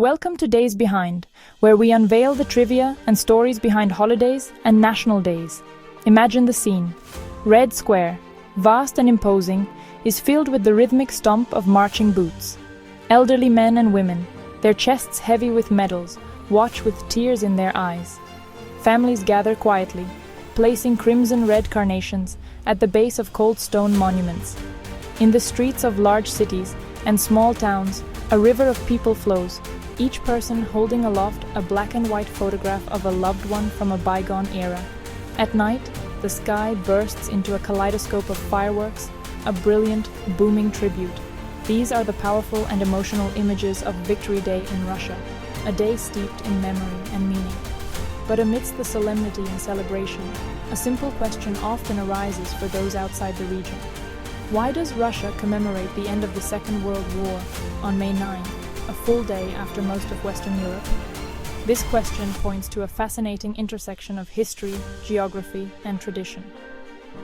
Welcome to Days Behind, where we unveil the trivia and stories behind holidays and national days. Imagine the scene. Red Square, vast and imposing, is filled with the rhythmic stomp of marching boots. Elderly men and women, their chests heavy with medals, watch with tears in their eyes. Families gather quietly, placing crimson-red carnations at the base of cold stone monuments. In the streets of large cities and small towns, a river of people flows, each person holding aloft a black and white photograph of a loved one from a bygone era. At night, the sky bursts into a kaleidoscope of fireworks, a brilliant, booming tribute. These are the powerful and emotional images of Victory Day in Russia, a day steeped in memory and meaning. But amidst the solemnity and celebration, a simple question often arises for those outside the region. Why does Russia commemorate the end of the Second World War on May 9, a full day after most of Western Europe? This question points to a fascinating intersection of history, geography, and tradition.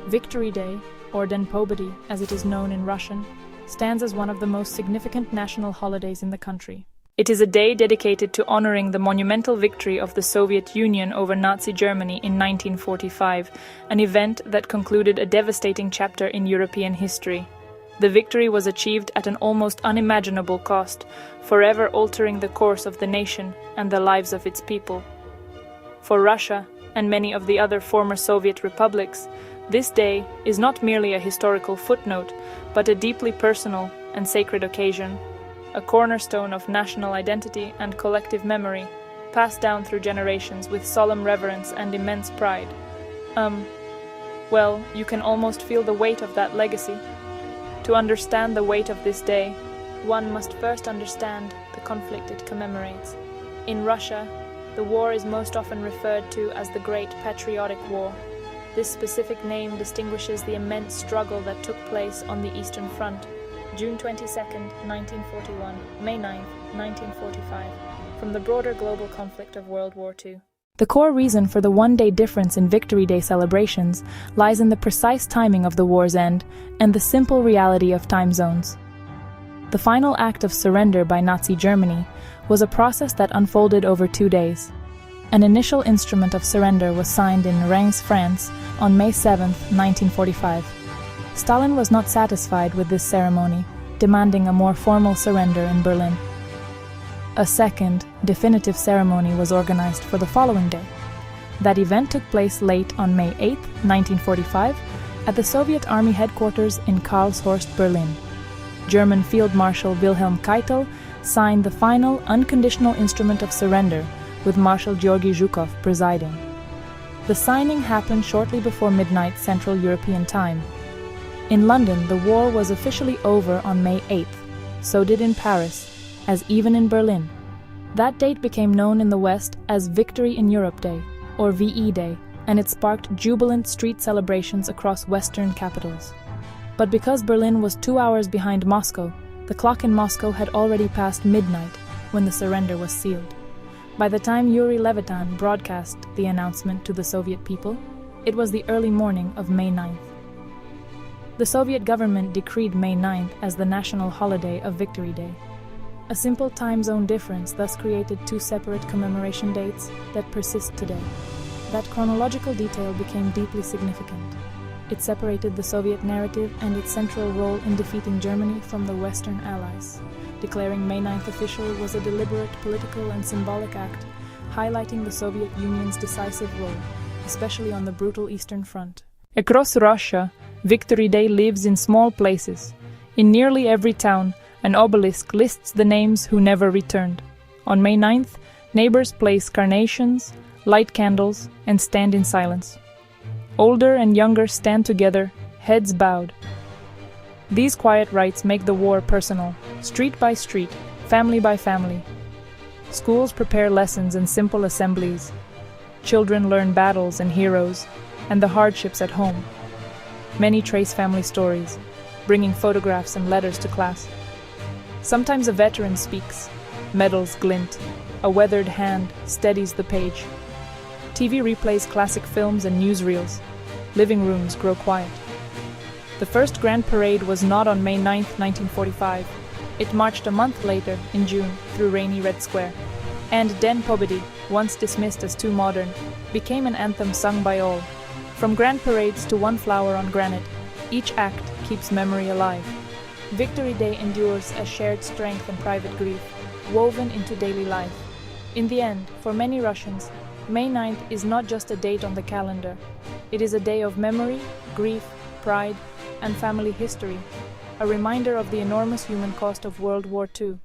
Victory Day, or День Победы as it is known in Russian, stands as one of the most significant national holidays in the country. It is a day dedicated to honoring the monumental victory of the Soviet Union over Nazi Germany in 1945, an event that concluded a devastating chapter in European history. The victory was achieved at an almost unimaginable cost, forever altering the course of the nation and the lives of its people. For Russia and many of the other former Soviet republics, this day is not merely a historical footnote, but a deeply personal and sacred occasion, a cornerstone of national identity and collective memory, passed down through generations with solemn reverence and immense pride. Well, you can almost feel the weight of that legacy. To understand the weight of this day, one must first understand the conflict it commemorates. In Russia, the war is most often referred to as the Great Patriotic War. This specific name distinguishes the immense struggle that took place on the Eastern Front, June 22, 1941, May 9, 1945, from the broader global conflict of World War II. The core reason for the one-day difference in Victory Day celebrations lies in the precise timing of the war's end and the simple reality of time zones. The final act of surrender by Nazi Germany was a process that unfolded over 2 days. An initial instrument of surrender was signed in Reims, France, on May 7, 1945. Stalin was not satisfied with this ceremony, demanding a more formal surrender in Berlin. A second, definitive ceremony was organized for the following day. That event took place late on May 8, 1945, at the Soviet Army headquarters in Karlshorst, Berlin. German Field Marshal Wilhelm Keitel signed the final, unconditional instrument of surrender, with Marshal Georgy Zhukov presiding. The signing happened shortly before midnight Central European Time. In London, the war was officially over on May 8th, so did in Paris, as even in Berlin. That date became known in the West as Victory in Europe Day, or VE Day, and it sparked jubilant street celebrations across Western capitals. But because Berlin was 2 hours behind Moscow, the clock in Moscow had already passed midnight when the surrender was sealed. By the time Yuri Levitan broadcast the announcement to the Soviet people, it was the early morning of May 9th. The Soviet government decreed May 9th as the national holiday of Victory Day. A simple time zone difference thus created 2 separate commemoration dates that persist today. That chronological detail became deeply significant. It separated the Soviet narrative and its central role in defeating Germany from the Western Allies. Declaring May 9th official was a deliberate political and symbolic act, highlighting the Soviet Union's decisive role, especially on the brutal Eastern Front. Across Russia, Victory Day lives in small places. In nearly every town, an obelisk lists the names who never returned. On May 9th, neighbors place carnations, light candles, and stand in silence. Older and younger stand together, heads bowed. These quiet rites make the war personal, street by street, family by family. Schools prepare lessons and simple assemblies. Children learn battles and heroes, and the hardships at home. Many trace family stories, bringing photographs and letters to class. Sometimes a veteran speaks, medals glint, a weathered hand steadies the page. TV replays classic films and newsreels. Living rooms grow quiet. The first grand parade was not on May 9, 1945. It marched a month later, in June, through rainy Red Square. And Dень Победы, once dismissed as too modern, became an anthem sung by all. From grand parades to one flower on granite, each act keeps memory alive. Victory Day endures as shared strength and private grief, woven into daily life. In the end, for many Russians, May 9th is not just a date on the calendar. It is a day of memory, grief, pride, and family history, a reminder of the enormous human cost of World War II.